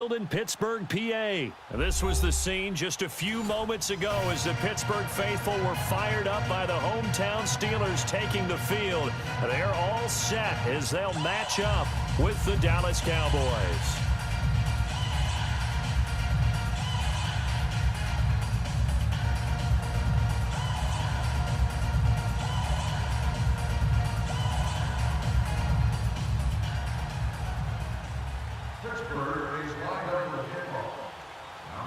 In Pittsburgh, PA. This was the scene just a few moments ago as the Pittsburgh faithful were fired up by the hometown Steelers taking the field. They're all set as they'll match up with the Dallas Cowboys.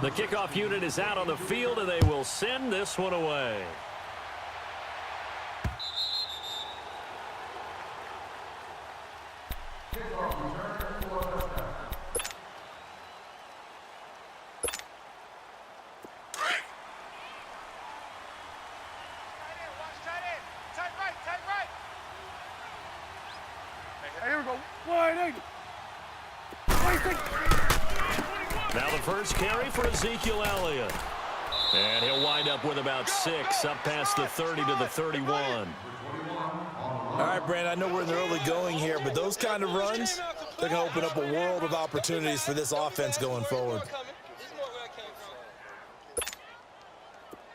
The kickoff unit is out on the field, and they will send this one away. Here we go. Wide. Now the first carry for Ezekiel Elliott. And he'll wind up with about 6, up past the 30 to the 31. All right, Brandon, I know we're in the early going here, but those kind of runs, they're going to open up a world of opportunities for this offense going forward.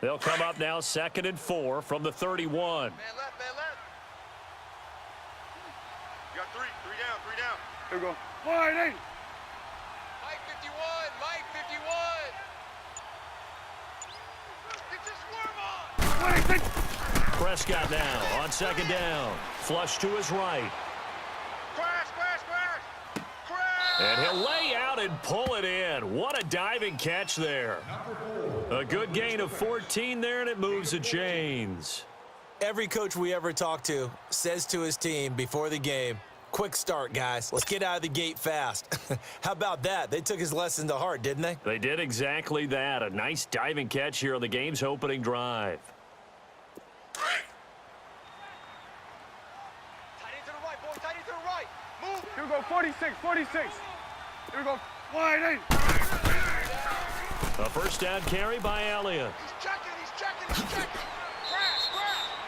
They'll come up now 2nd and 4 from the 31. Man left. You got three down. Here we go. Wide. Mike 51. Get your swerve on. Prescott now on 2nd down. Flush to his right. Crash. And he'll lay out and pull it in. What a diving catch there. A good gain of 14 there, and it moves the chains. Every coach we ever talk to says to his team before the game, quick start, guys. Let's get out of the gate fast. How about that? They took his lesson to heart, didn't they? They did exactly that. A nice diving catch here on the game's opening drive. Tight end to the right, boy. Tight end to the right. Move. Here we go. 46. Here we go. Wide. A first down carry by Elliott. He's checking. Crash.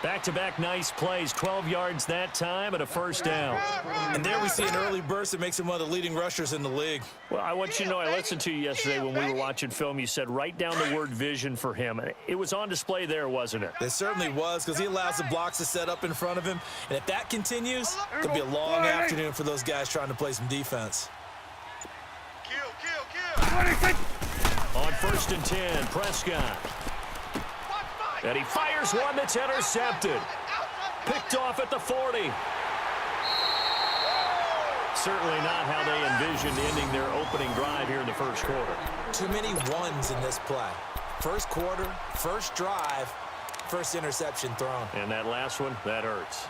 Back-to-back nice plays, 12 yards that time and a first down. And there we see an early burst that makes him one of the leading rushers in the league. Well, I want you to know, I listened to you yesterday when we were watching film. You said write down the word vision for him. It was on display there, wasn't it? It certainly was, because he allows the blocks to set up in front of him. And if that continues, it'll be a long afternoon for those guys trying to play some defense. Kill. On 1st and 10, Prescott. And he fires one that's intercepted. Picked off at the 40. Certainly not how they envisioned ending their opening drive here in the first quarter. Too many ones in this play. First quarter, first drive, first interception thrown. And that last one, that hurts.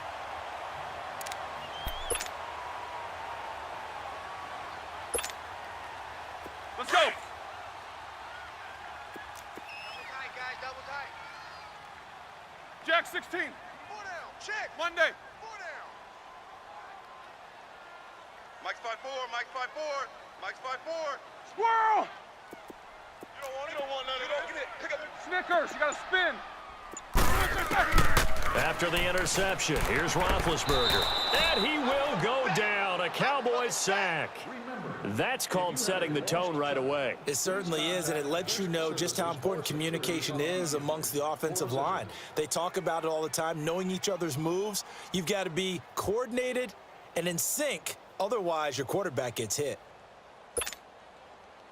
Let's go. Double tight. Jack 16. 4 down. Check. Monday. 4 down. Mike's 5'4. Squirrel. You don't want none of that. Get it. Pick up. Snickers. You got to spin. After the interception, here's Roethlisberger. And he will go down. A Cowboys sack. That's called setting the tone right away. It certainly is, and it lets you know just how important communication is amongst the offensive line. They talk about it all the time, knowing each other's moves. You've got to be coordinated and in sync. Otherwise, your quarterback gets hit.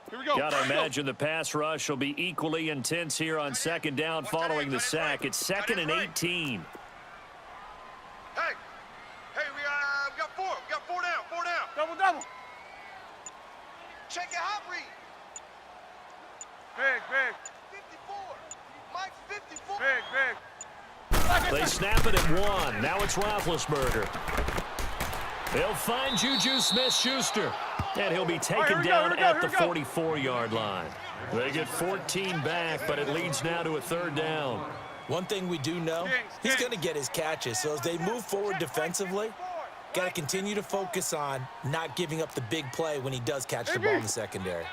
Here we go. Gotta imagine the pass rush will be equally intense here on 2nd down following the sack. It's 2nd and 18. Hey, we got 4. We got 4 down. Double. Check your hot read. Big. 54. Mike's 54. Big. They snap it at 1. Now it's Roethlisberger. They'll find Juju Smith-Schuster. And he'll be taken down at the 44-yard line. They get 14 back, but it leads now to a 3rd down. One thing we do know, he's going to get his catches. So as they move forward defensively, got to continue to focus on not giving up the big play when he does catch the ball in the secondary.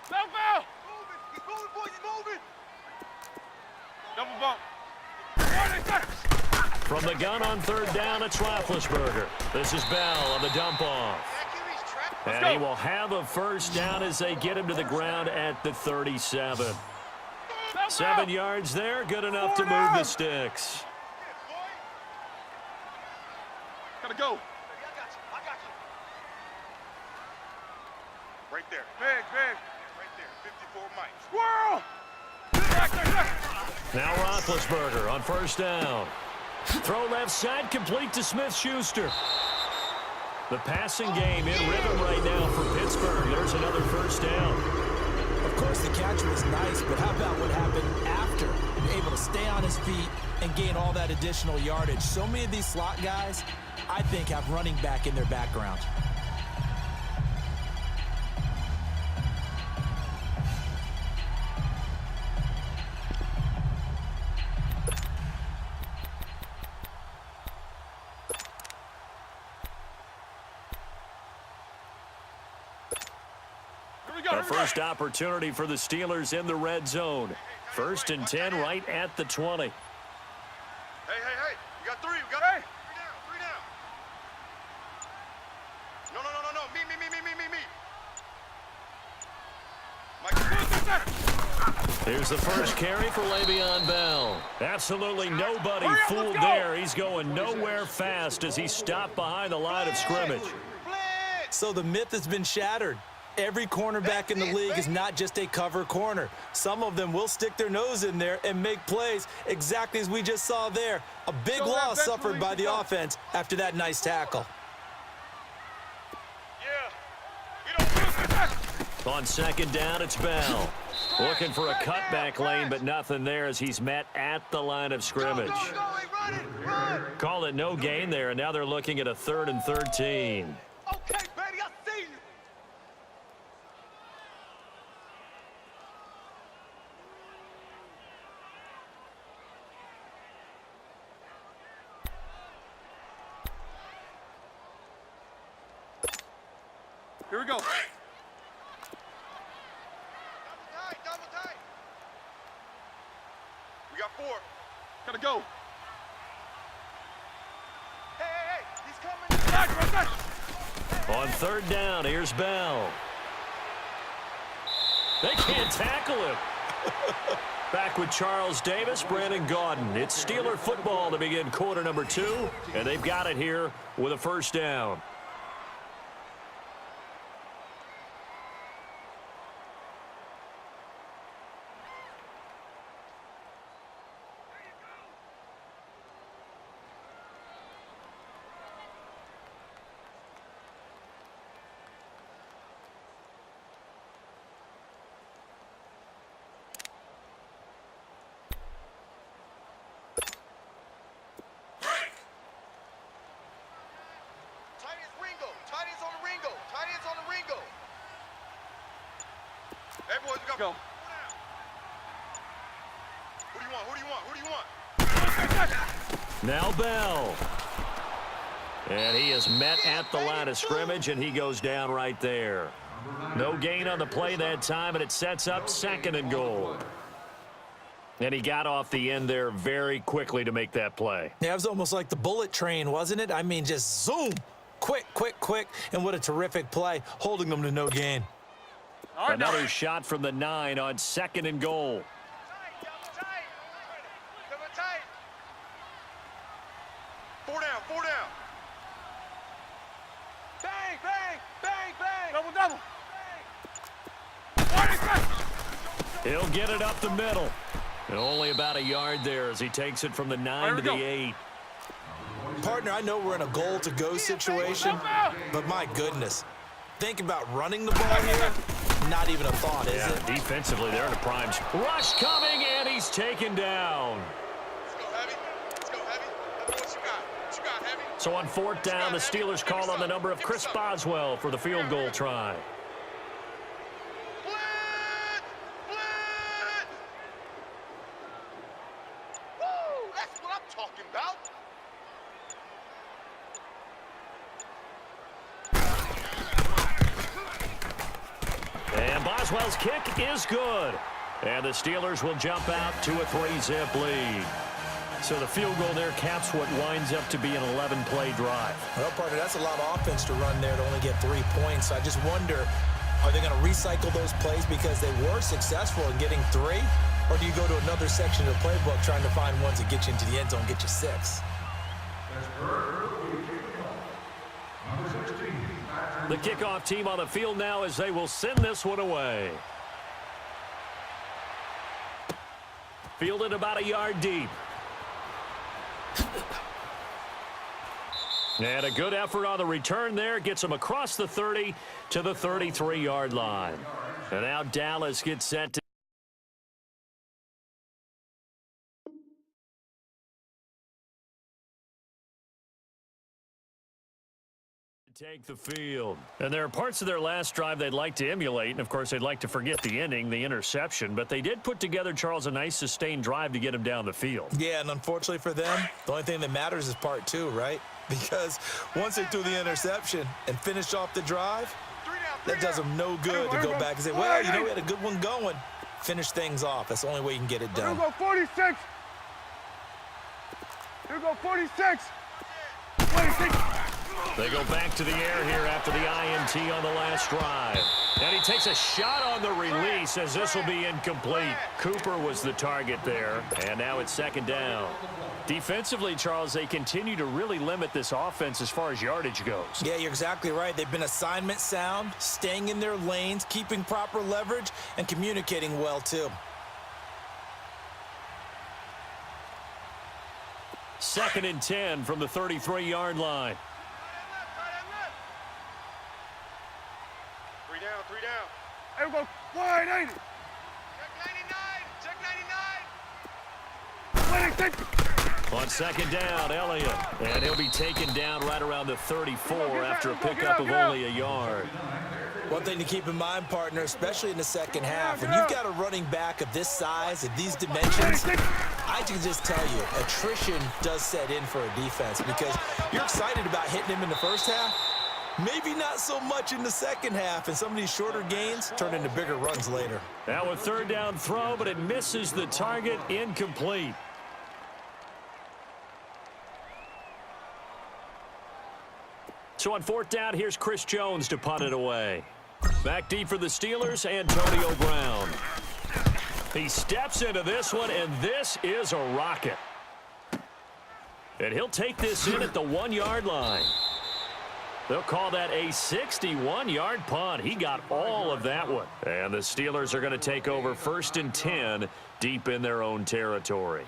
Foul! He's moving, boys. He's moving. Double bump. From the gun on 3rd down, it's Roethlisberger. This is Bell on the dump off. And he will have a first down as they get him to the ground at the 37. 7 yards there, good enough to move the sticks. Gotta go. I got you. Right there. Big. Right there. 54 Mike. Squirrel! Now Roethlisberger on first down. Throw left side, complete to Smith-Schuster. The passing game in rhythm right now for Pittsburgh. There's another first down. Of course, the catch was nice, but how about what happened after? Able to stay on his feet and gain all that additional yardage. So many of these slot guys, I think, have running back in their background. A first opportunity for the Steelers in the red zone. 1st and 10 right at the 20. Hey. We got three. We got three down. No. Me. Here's the first carry for Le'Veon Bell. Absolutely nobody fooled there. He's going nowhere fast as he stopped behind the line of scrimmage. So the myth has been shattered. Every cornerback in the league is not just a cover corner. Some of them will stick their nose in there and make plays exactly as we just saw there. A big loss suffered by the offense after that nice tackle. On second down, it's Bell. Looking for a cutback lane, but nothing there as he's met at the line of scrimmage. Called it no gain there, and now they're looking at a 3rd and 13. Okay, baby, I see you. Here we go. Double tight. We got 4. Gotta go. Hey, he's coming. Back. On 3rd down, here's Bell. They can't tackle him. Back with Charles Davis, Brandon Gaudin. It's Steeler football to begin quarter number 2, and they've got it here with a first down. Hey, boys, we got go. Who do you want? Now Bell. And he is met at the line of scrimmage, and he goes down right there. No gain on the play that time, and it sets up 2nd and goal. And he got off the end there very quickly to make that play. Yeah, it was almost like the bullet train, wasn't it? I mean, just zoom. Quick. And what a terrific play, holding them to no gain. Another shot from the 9 on 2nd and goal. Tight. 4 down. Bang. Double. He'll get it up the middle. And only about a yard there as he takes it from the 9 to the 8. Partner, I know we're in a goal-to-go situation, but my goodness. Think about running the ball here. Not even a thought, is it? Defensively, they're in a prime. Rush coming, and he's taken down. Let's go, heavy. What you got, heavy? So on 4th down, the Steelers call on the number of Chris Boswell for the field goal try. Blitz! Woo! That's what I'm talking about. And Boswell's kick is good. And the Steelers will jump out to a 3-zip lead. So the field goal there caps what winds up to be an 11-play drive. Well, partner, that's a lot of offense to run there to only get 3 points. I just wonder, are they going to recycle those plays because they were successful in getting 3? Or do you go to another section of the playbook trying to find ones that get you into the end zone, get you 6? The kickoff team on the field now as they will send this one away. Fielded about a yard deep. And a good effort on the return there. Gets them across the 30 to the 33-yard line. And now Dallas gets set to take the field. And there are parts of their last drive they'd like to emulate, and of course they'd like to forget the ending, the interception, but they did put together, Charles, a nice sustained drive to get him down the field. Yeah, and unfortunately for them, the only thing that matters is part 2, right? Because once they threw the interception and finished off the drive, that does them no good to go back and say, well, you know, we had a good one going. Finish things off. That's the only way you can get it done. Here we go, 46. Here we go, 46. 46. They go back to the air here after the INT on the last drive. And he takes a shot on the release as this will be incomplete. Cooper was the target there, and now it's second down. Defensively, Charles, they continue to really limit this offense as far as yardage goes. Yeah, you're exactly right. They've been assignment sound, staying in their lanes, keeping proper leverage, and communicating well, too. Second and 10 from the 33-yard line. 3 down. Here we go, 180. Check 99. 26. On second down, Elliott. And he'll be taken down right around the 34 after a pickup of only a yard. One thing to keep in mind, partner, especially in the second half, when you've got a running back of this size and these dimensions, I can just tell you, attrition does set in for a defense because you're excited about hitting him in the first half. Maybe not so much in the second half, and some of these shorter gains turn into bigger runs later. Now a third down throw, but it misses the target, incomplete. So on fourth down, here's Chris Jones to punt it away. Back deep for the Steelers, Antonio Brown. He steps into this one, and this is a rocket. And he'll take this in at the 1-yard line. They'll call that a 61-yard punt. He got all of that one. And the Steelers are going to take over 1st and 10 deep in their own territory.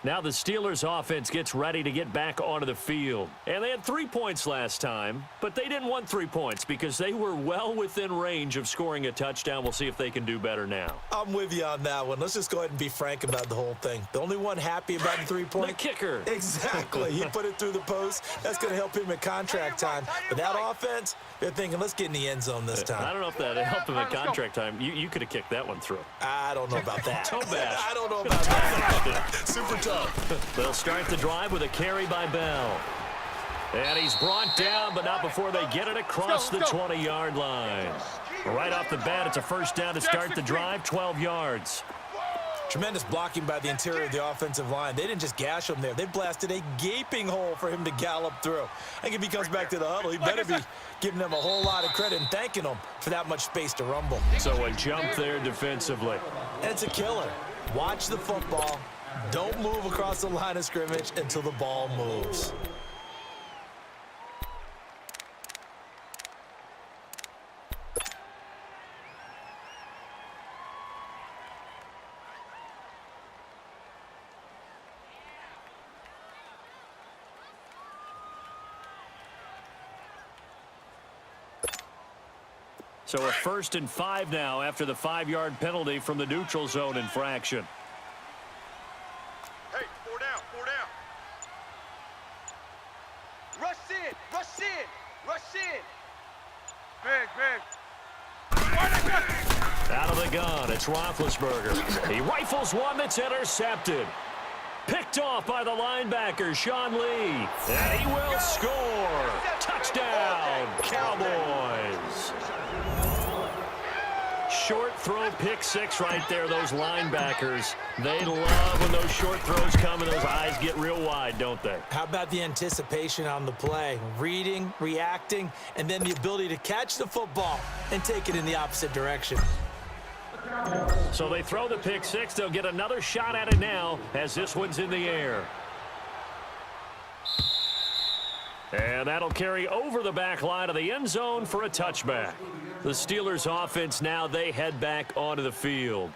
Now the Steelers offense gets ready to get back onto the field. And they had 3 points last time, but they didn't want 3 points because they were well within range of scoring a touchdown. We'll see if they can do better now. I'm with you on that one. Let's just go ahead and be frank about the whole thing. The only one happy about the 3-point? The kicker. Exactly. He put it through the post. That's going to help him at contract time. But that offense, they're thinking, let's get in the end zone this time. I don't know if that helped him at contract time. You could have kicked that one through. I don't know about that. Toe bash. I don't know about that. Super tough. They'll start the drive with a carry by Bell. And he's brought down, but not before they get it across the 20-yard line. Right off the bat, it's a first down to start the drive, 12 yards. Tremendous blocking by the interior of the offensive line. They didn't just gash him there. They blasted a gaping hole for him to gallop through. I think if he comes back to the huddle, he better be giving them a whole lot of credit and thanking them for that much space to rumble. So a jump there defensively. And it's a killer. Watch the football. Don't move across the line of scrimmage until the ball moves. So a 1st and 5 now after the 5-yard penalty from the neutral zone infraction. Hey, 4 down, 4 down. Rush in, rush in, rush in. Big. Out of the gun, it's Roethlisberger. He rifles one that's intercepted. Picked off by the linebacker, Sean Lee. And he will score. Touchdown, Cowboys. short throw pick six right there, those linebackers. They love when those short throws come and those eyes get real wide, don't they? How about the anticipation on the play? Reading, reacting, and then the ability to catch the football and take it in the opposite direction. So they throw the pick six. They'll get another shot at it now as this one's in the air. And that'll carry over the back line of the end zone for a touchback. The Steelers offense now, they head back onto the field.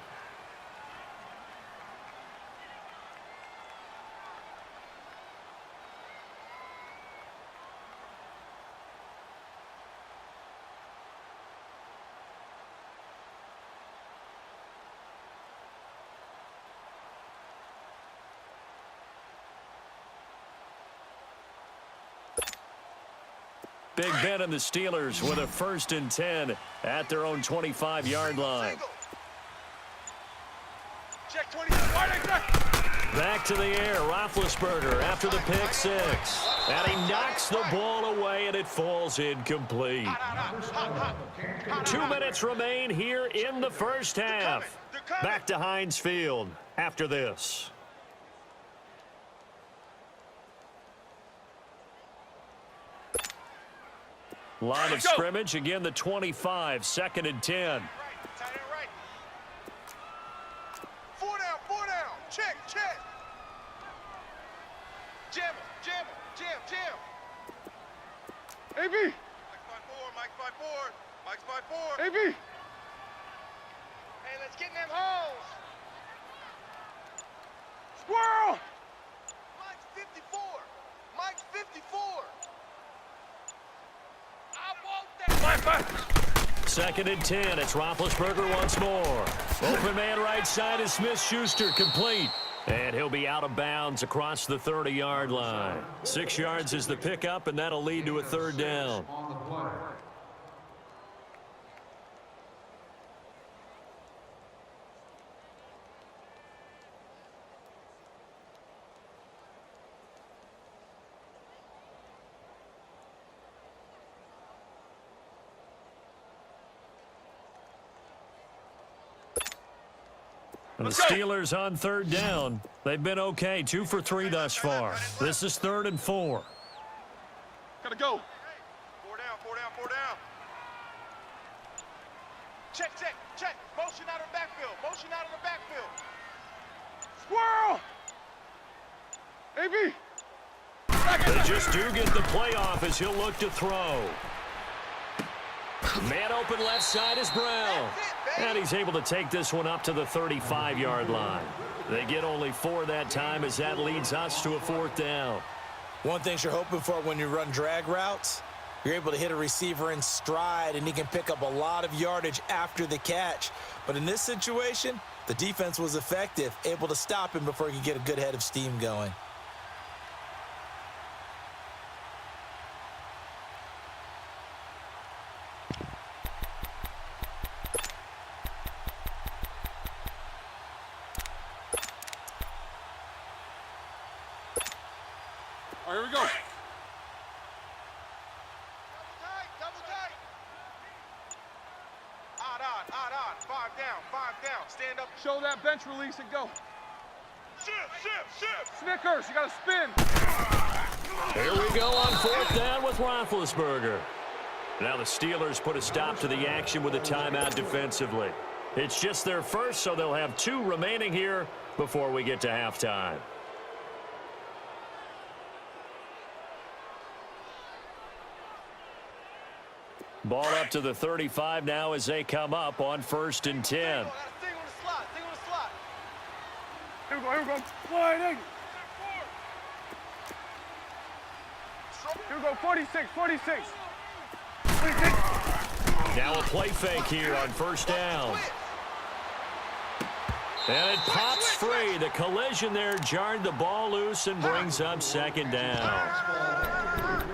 Big Ben and the Steelers with a 1st and 10 at their own 25-yard line. Check 20. Back to the air, Roethlisberger after the pick six. And he knocks the ball away, and it falls incomplete. 2 minutes remain here in the first half. Back to Heinz Field after this. Line of scrimmage, again the 25, 2nd and 10. Right. 4 down. Check. Jam. AB. Mike's 5'4". AB. Hey, let's get in them holes. Squirrel. Mike's 54. 2nd and 10. It's Roethlisberger once more. Open man right side is Smith-Schuster, complete. And he'll be out of bounds across the 30-yard line. 6 yards is the pickup, and that'll lead to a 3rd down. And the Steelers on 3rd down. They've been okay, 2 for 3 thus far. This is 3rd and 4. Gotta go. 4 down. Check. Motion out of the backfield. Squirrel. AB. They just do get the playoff as he'll look to throw. Man open left side is Brown. And he's able to take this one up to the 35-yard line. They get only 4 that time as that leads us to a 4th down. One thing you're hoping for when you run drag routes, you're able to hit a receiver in stride, and he can pick up a lot of yardage after the catch. But in this situation, the defense was effective, able to stop him before he could get a good head of steam going. All right, here we go. Double tight. Odd. 5 down. Stand up. Show that bench release and go. Shift. Snickers, you got to spin. Here we go on 4th down with Roethlisberger. Now the Steelers put a stop to the action with a timeout defensively. It's just their first, so they'll have 2 remaining here before we get to halftime. Ball up to the 35 now as they come up on 1st and 10. Thing on the slot. Here we go. Sliding. Here we go. 46. Now a play fake here on 1st down. And it pops free. The collision there jarred the ball loose and brings up 2nd down.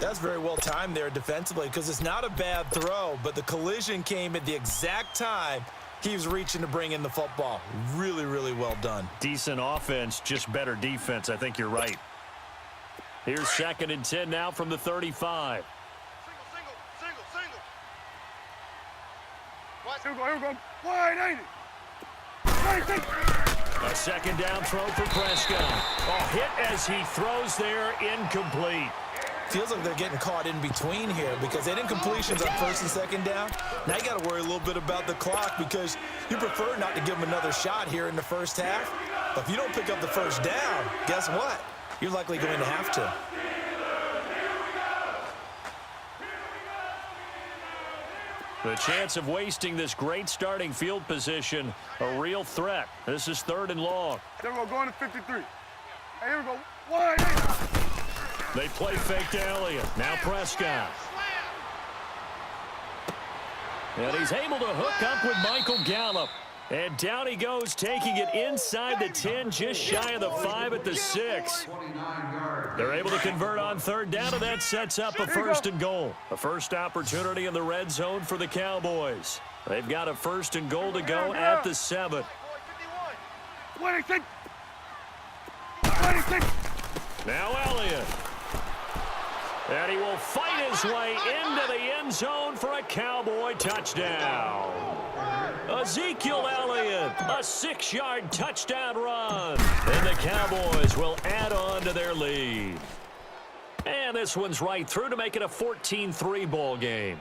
That's very well timed there defensively because it's not a bad throw, but the collision came at the exact time he was reaching to bring in the football. Really, really well done. Decent offense, just better defense. I think you're right. Here's 2nd and 10 now from the 35. Single. Here we go. Wide, ain't it? A second down throw for Prescott. A hit as he throws there, incomplete. Feels like they're getting caught in between here because they didn't completions on first and second down. Now you got to worry a little bit about the clock because you prefer not to give them another shot here in the first half. But if you don't pick up the first down, guess what? You're likely going to have to. The chance of wasting this great starting field position, a real threat. This is 3rd and long. Here we go, going to 53. Hey, here we go. Wide, ain't it? They play fake to Elliott. Now Prescott. And he's able to hook up with Michael Gallup. And down he goes, taking it inside the 10, just shy of the 5 at the 6. They're able to convert on 3rd down, and that sets up a 1st and goal. A first opportunity in the red zone for the Cowboys. They've got a 1st and goal to go at the 7. 26. Now Elliott. And he will fight his way into the end zone for a Cowboy touchdown. Ezekiel Elliott, a 6-yard touchdown run. And the Cowboys will add on to their lead. And this one's right through to make it a 14-3 ball game.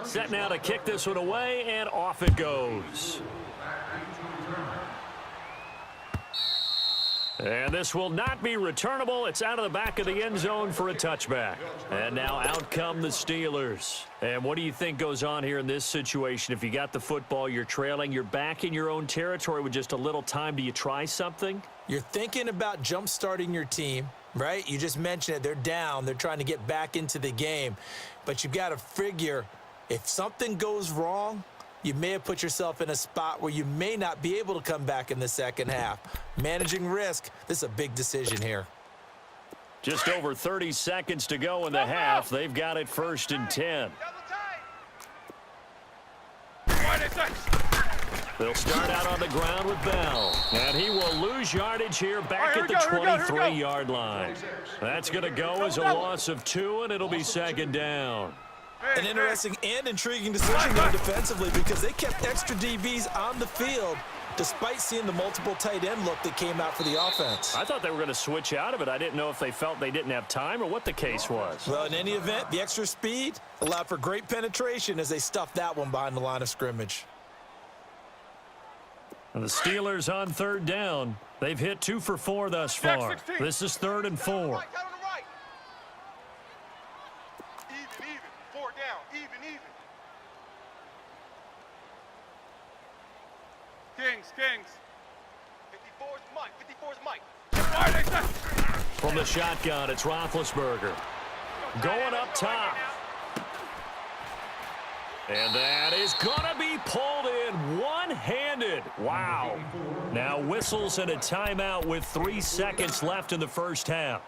Set now to kick this one away, and off it goes. And this will not be returnable. It's out of the back of the end zone for a touchback. And now out come the Steelers. And what do you think goes on here in this situation? If you got the football, you're trailing, you're back in your own territory with just a little time. Do you try something? You're thinking about jump-starting your team, right? You just mentioned it. They're down. They're trying to get back into the game. But you've got to figure if something goes wrong, you may have put yourself in a spot where you may not be able to come back in the second half. Managing risk, this is a big decision here. Just over 30 seconds to go in the half. They've got it 1st and 10. They'll start out on the ground with Bell. And he will lose yardage here back at the 23-yard line. That's going to go as a loss of 2, and it'll be 2nd down. An interesting and intriguing decision there defensively because they kept extra DBs on the field despite seeing the multiple tight end look that came out for the offense. I thought they were going to switch out of it. I didn't know if they felt they didn't have time or what the case was. Well, in any event, the extra speed allowed for great penetration as they stuffed that one behind the line of scrimmage. And the Steelers on 3rd down. They've hit 2 for 4 thus far. This is 3rd and 4. Kings. 54's Mike. From the shotgun, it's Roethlisberger. Going up top. And that is going to be pulled in one-handed. Wow. Now whistles and a timeout with 3 seconds left in the first half.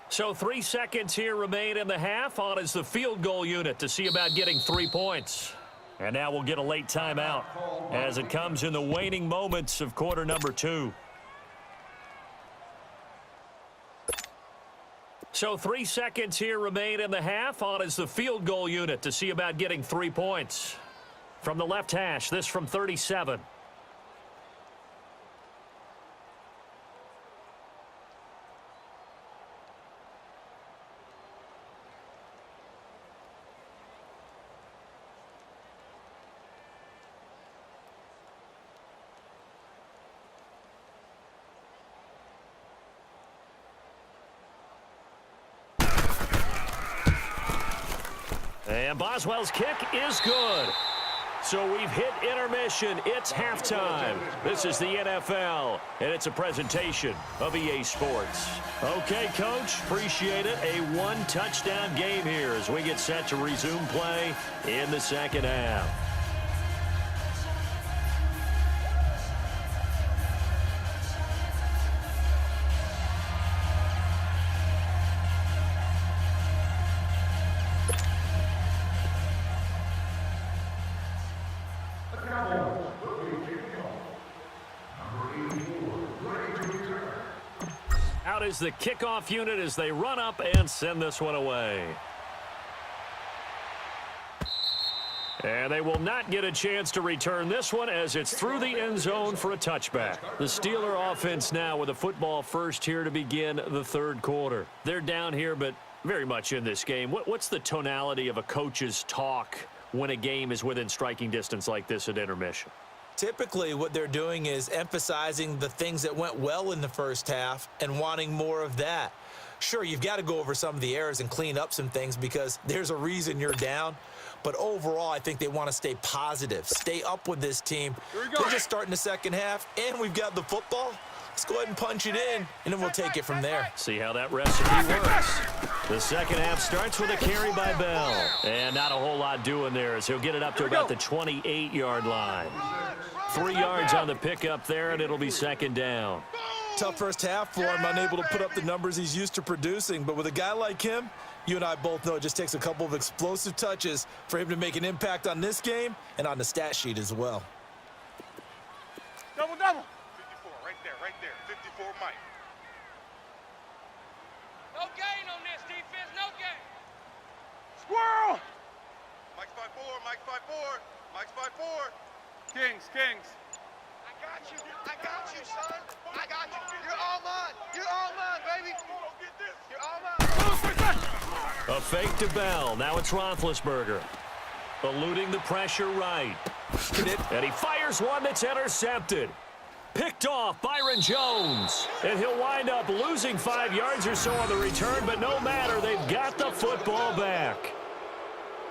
So 3 seconds here remain in the half. On is the field goal unit to see about getting 3 points. And now we'll get a late timeout as it comes in the waning moments of quarter number 2. So 3 seconds here remain in the half. On is the field goal unit to see about getting 3 points. From the left hash, this from 37. And Boswell's kick is good. So we've hit intermission. It's halftime. This is the NFL, and it's a presentation of EA Sports. Okay, Coach, appreciate it. A 1-touchdown game here as we get set to resume play in the second half. is the kickoff unit as they run up and send this one away. And they will not get a chance to return this one as it's through the end zone for a touchback. The Steeler offense now with a football first here to begin the third quarter. They're down here, but very much in this game. What's the tonality of a coach's talk when a game is within striking distance like this at intermission? Typically, what they're doing is emphasizing the things that went well in the first half and wanting more of that. Sure, you've got to go over some of the errors and clean up some things because there's a reason you're down. But overall, I think they want to stay positive, stay up with this team. They're just starting the second half, and we've got the football. Let's go ahead and punch it in, and then we'll take it from there. See how that recipe works. The second half starts with a carry by Bell. And not a whole lot doing there as he'll get it up to about the 28-yard line. 3 yards on the pickup there, and it'll be second down. Tough first half for him, unable to put up the numbers he's used to producing. But with a guy like him, you and I both know it just takes a couple of explosive touches for him to make an impact on this game and on the stat sheet as well. Double, double. 54, right there. 54, Mike. No gain on this defense, no gain. Squirrel! Mike's 5-4, Mike's 5-4, Mike's 5-4. Kings. I got you, son. I got you. You're all mine, baby. You're all mine. A fake to Bell. Now it's Roethlisberger. Eluding the pressure right. And he fires one that's intercepted. Picked off Byron Jones. And he'll wind up losing 5 yards or so on the return, but no matter, they've got the football back.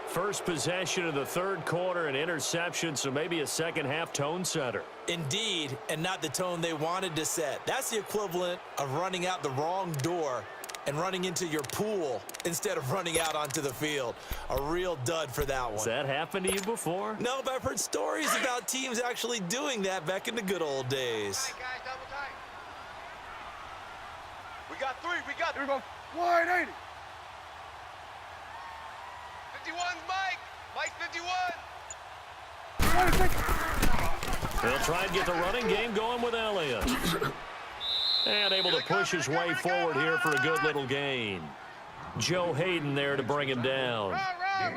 First possession of the third quarter, an interception, so maybe a second half tone setter. Indeed, and not the tone they wanted to set. That's the equivalent of running out the wrong door and running into your pool instead of running out onto the field. A real dud for that one. Has that happened to you before? No, but I've heard stories about teams actually doing that back in the good old days. All right, guys, double tight. We got three. Here we go. Wide 80. 51's Mike. Mike's 51. They'll try and get the running game going with Elliott. And able to push his way forward here for a good little gain. Joe Hayden there to bring him down.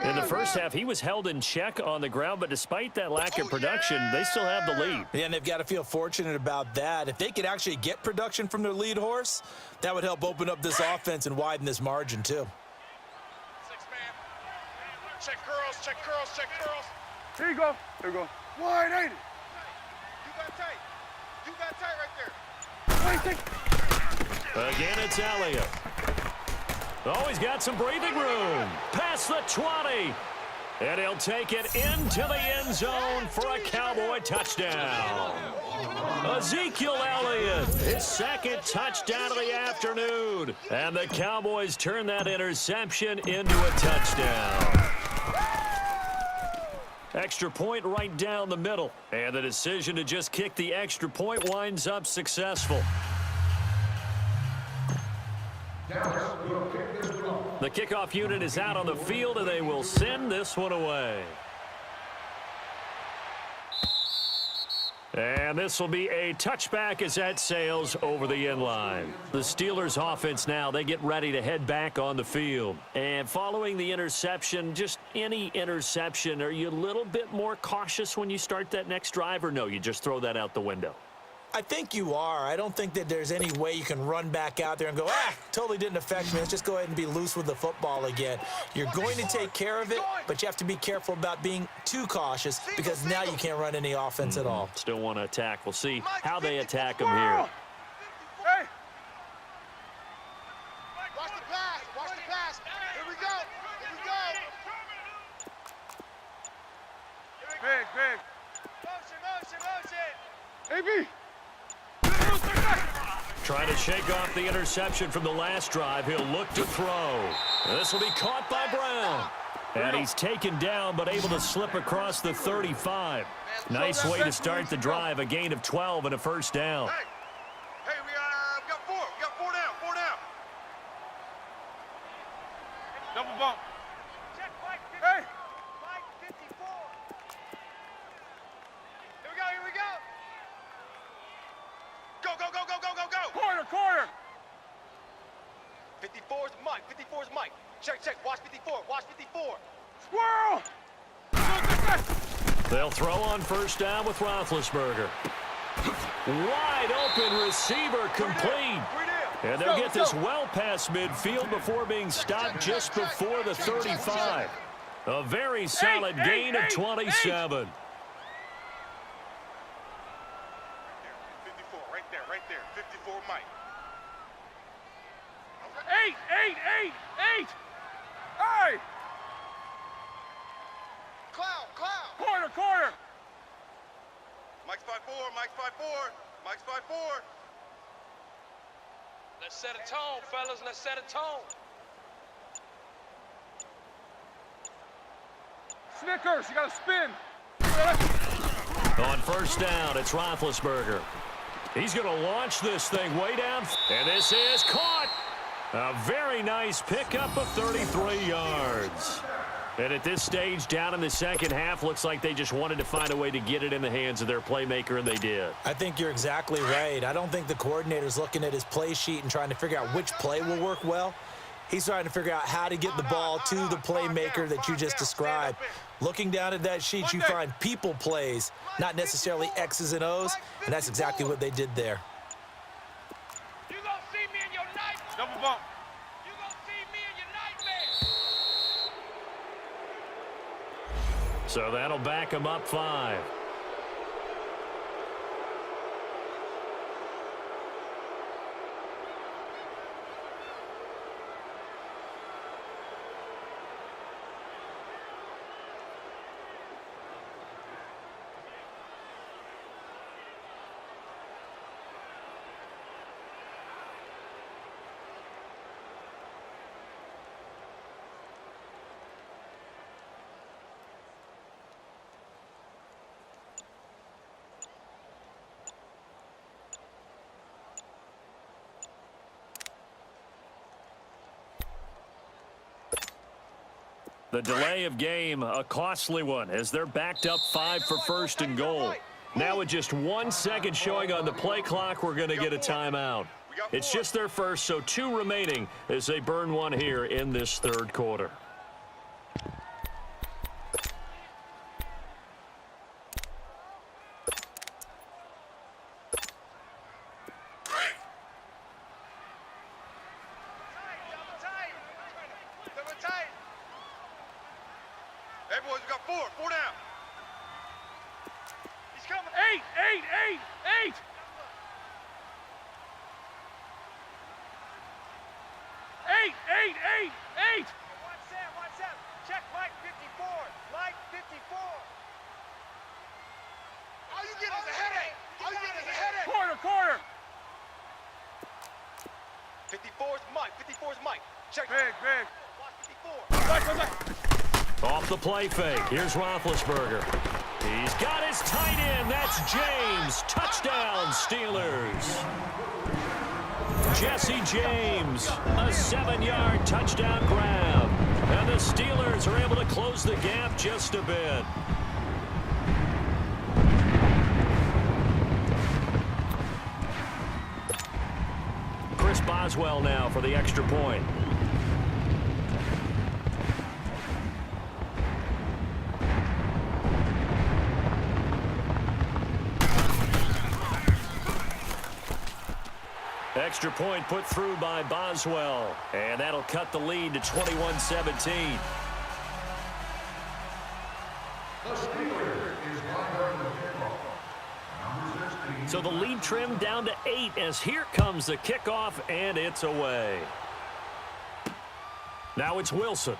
In the first half, he was held in check on the ground, but despite that lack of production, they still have the lead. Yeah, and they've got to feel fortunate about that. If they could actually get production from their lead horse, that would help open up this offense and widen this margin too. 6-man. Check curls. Here you go. Wide 80. You got tight right there. Again, it's Elliott. Oh, he's got some breathing room. Past the 20. And he'll take it into the end zone for a Cowboy touchdown. Ezekiel Elliott, his second touchdown of the afternoon. And the Cowboys turn that interception into a touchdown. Extra point right down the middle. And the decision to just kick the extra point winds up successful. The kickoff unit is out on the field, and they will send this one away. And this will be a touchback as that sails over the end line. The Steelers offense now, they get ready to head back on the field. And following the interception, just any interception, are you a little bit more cautious when you start that next drive, or no, you just throw that out the window? I think you are. I don't think that there's any way you can run back out there and go, totally didn't affect me. Let's just go ahead and be loose with the football again. You're going to take care of it, but you have to be careful about being too cautious because now you can't run any offense at all. Still want to attack. We'll see how they attack them here. Hey. Watch the pass. Here we go. Big. Motion. AB. Trying to shake off the interception from the last drive. He'll look to throw. This will be caught by Brown. And he's taken down, but able to slip across the 35. Nice way to start the drive. A gain of 12 and a first down. Hey, we got four. We got four down. Double bump. Check Mike 50. Hey. Mike 54. Here we go. Go. Quarter. 54's Mike. 54's Mike. Check, check. Watch 54. Watch 54. Squirrel! They'll throw on first down with Roethlisberger. Wide open receiver complete. And they'll get this well past midfield before being stopped just before the 35. A very solid gain of 27. 54, right there, right there. 54 Mike. 8! Hey! Clown! Corner! Mike's 5-4, Mike's 5-4, Mike's 5-4. Let's set a tone, fellas. Let's set a tone. Snickers, you gotta spin. On first down, it's Roethlisberger. He's going to launch this thing way down. And this is caught. A very nice pickup of 33 yards. And at this stage, down in the second half, looks like they just wanted to find a way to get it in the hands of their playmaker, and they did. I think you're exactly right. I don't think the coordinator's looking at his play sheet and trying to figure out which play will work well. He's trying to figure out how to get the ball to the playmaker that you just described. Looking down at that sheet, you find people plays, not necessarily X's and O's, and that's exactly what they did there. You gonna see me in your nightmare. Double bump. You gonna see me in your nightmare. So that'll back them up 5. The delay of game, a costly one, as they're backed up 5 for first and goal. Now with just 1 second showing on the play clock, we're going to get a timeout. It's just their first, so 2 remaining as they burn one here in this third quarter. Hey, boys, we got 4 down. He's coming. 8! 8! Watch Sam. Check Mike 54. Mike 54. All you get is a headache. Corner! 54's Mike. 54's Mike. Check. Big. Watch 54. Back. Off the play fake, here's Roethlisberger. He's got his tight end. That's James. Touchdown, Steelers. Jesse James, a 7-yard touchdown grab. And the Steelers are able to close the gap just a bit. Chris Boswell now for the extra point. Extra point put through by Boswell. And that'll cut the lead to 21-17. So the lead trimmed down to 8 as here comes the kickoff, and it's away. Now it's Wilson.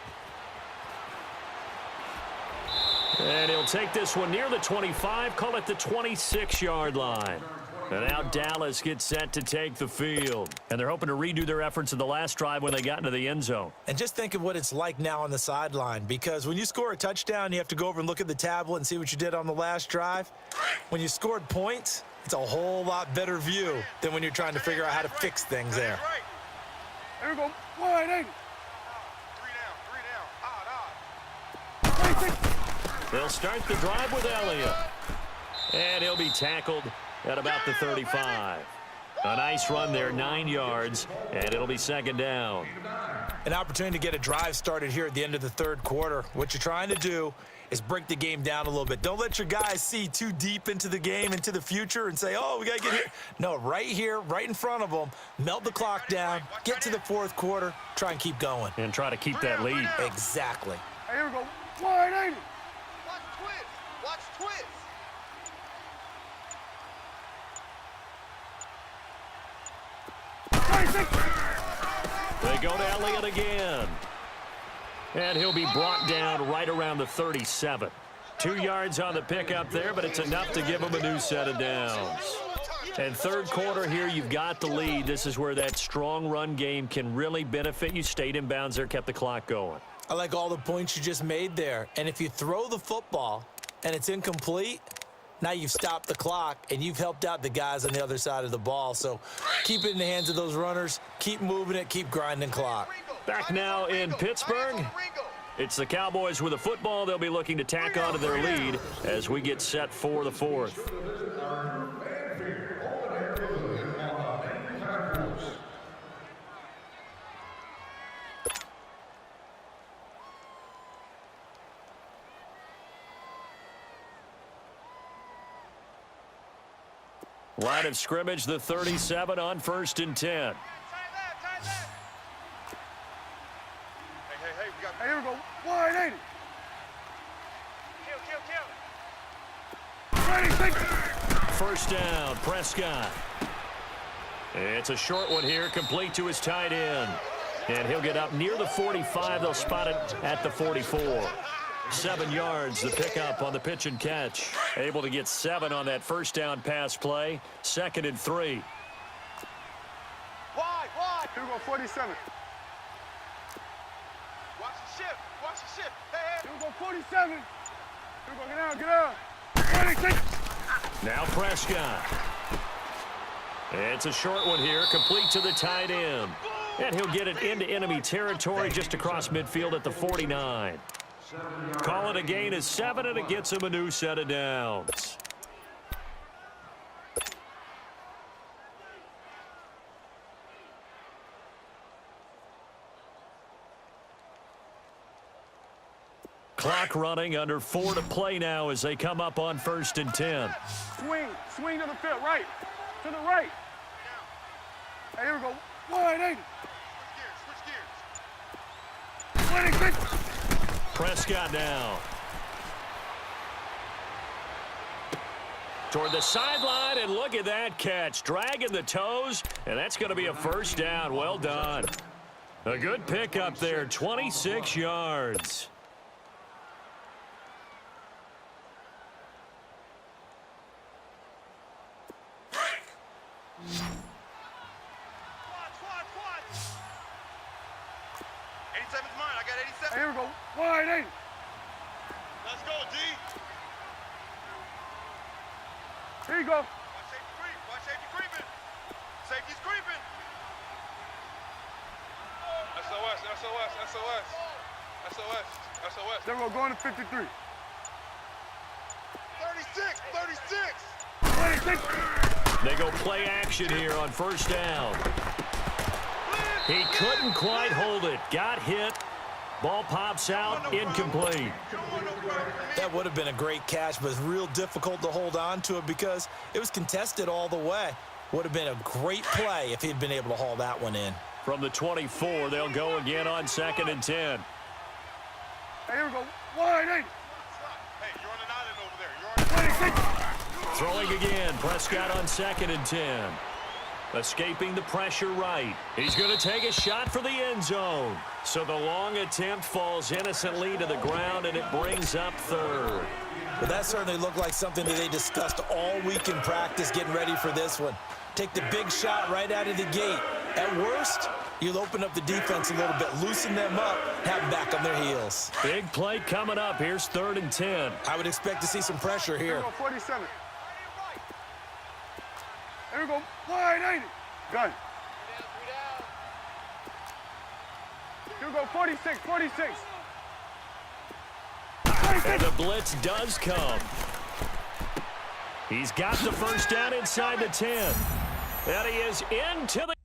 And he'll take this one near the 25, call it the 26-yard line. And now Dallas gets set to take the field. And they're hoping to redo their efforts in the last drive when they got into the end zone. And just think of what it's like now on the sideline, because when you score a touchdown, you have to go over and look at the tablet and see what you did on the last drive. When you scored points, it's a whole lot better view than when you're trying to figure out how to fix things there. There we go. Wide 8. 3 down. They'll start the drive with Elliott. And he'll be tackled at about the 35. A nice run there, 9 yards, and it'll be second down. An opportunity to get a drive started here at the end of the third quarter. What you're trying to do is break the game down a little bit. Don't let your guys see too deep into the game, into the future, and say, oh, we got to get here. No, right here, right in front of them, melt the clock down, get to the fourth quarter, try and keep going. And try to keep that lead. Exactly. Hey, here we go. 180. Watch twist. Watch twist. They go to Elliott again. And he'll be brought down right around the 37. 2 yards on the pickup there, but it's enough to give him a new set of downs. And third quarter here, you've got the lead. This is where that strong run game can really benefit you. Stayed in bounds there, kept the clock going. I like all the points you just made there. And if you throw the football and it's incomplete, now you've stopped the clock and you've helped out the guys on the other side of the ball. So keep it in the hands of those runners. Keep moving it. Keep grinding clock. Back now in Pittsburgh. It's the Cowboys with the football. They'll be looking to tack onto their lead as we get set for the fourth. Line of scrimmage, the 37 on 1st and 10. Tight left, tight left. Hey, we got. Hey, here we go. 180. Kill. 26. First down, Prescott. It's a short one here, complete to his tight end. And he'll get up near the 45. They'll spot it at the 44. 7 yards, the pickup on the pitch and catch. Able to get 7 on that first down pass play. 2nd and 3. Wide. Here we go. 47. Watch the shift. Watch the shift. Hey. Here we go. 47. Here we go. Get out. 26. Now Prescott. It's a short one here, complete to the tight end. And he'll get it into enemy territory just across midfield at the 49. Call it a gain of 7, and it gets him a new set of downs. Clock running, under 4 to play now as they come up on 1st and 10. Swing to the field. Right. To the right. Hey, here we go. 180. Switch gears. 26. Prescott now. Toward the sideline, and look at that catch. Dragging the toes, and that's going to be a first down. Well done. A good pickup there, 26 yards. Quad. 87's mine. I got 87. Hey, here we go. 180. Let's go, D. Here you go. Watch safety creeping. Safety's creeping. SOS. Then we're going to 53. 36. 26. They go play action here on first down. He couldn't quite hold it. Got hit. Ball pops out, incomplete. That would have been a great catch, but it's real difficult to hold on to it because it was contested all the way. Would have been a great play if he'd been able to haul that one in. From the 24, they'll go again on 2nd and 10. Hey, here we go. 180. Hey, you're on an island over there. You're on 26. Throwing again, Prescott on 2nd and 10. Escaping the pressure right. He's going to take a shot for the end zone. So the long attempt falls innocently to the ground, and it brings up 3rd. But that certainly looked like something that they discussed all week in practice getting ready for this one. Take the big shot right out of the gate. At worst, you'll open up the defense a little bit, loosen them up, have them back on their heels. Big play coming up. Here's 3rd and 10. I would expect to see some pressure Here here. we go. 47. Here we go. 180. Gun. Here we go. 46. 46. And the blitz does come. He's got the first down inside the 10. And he is into the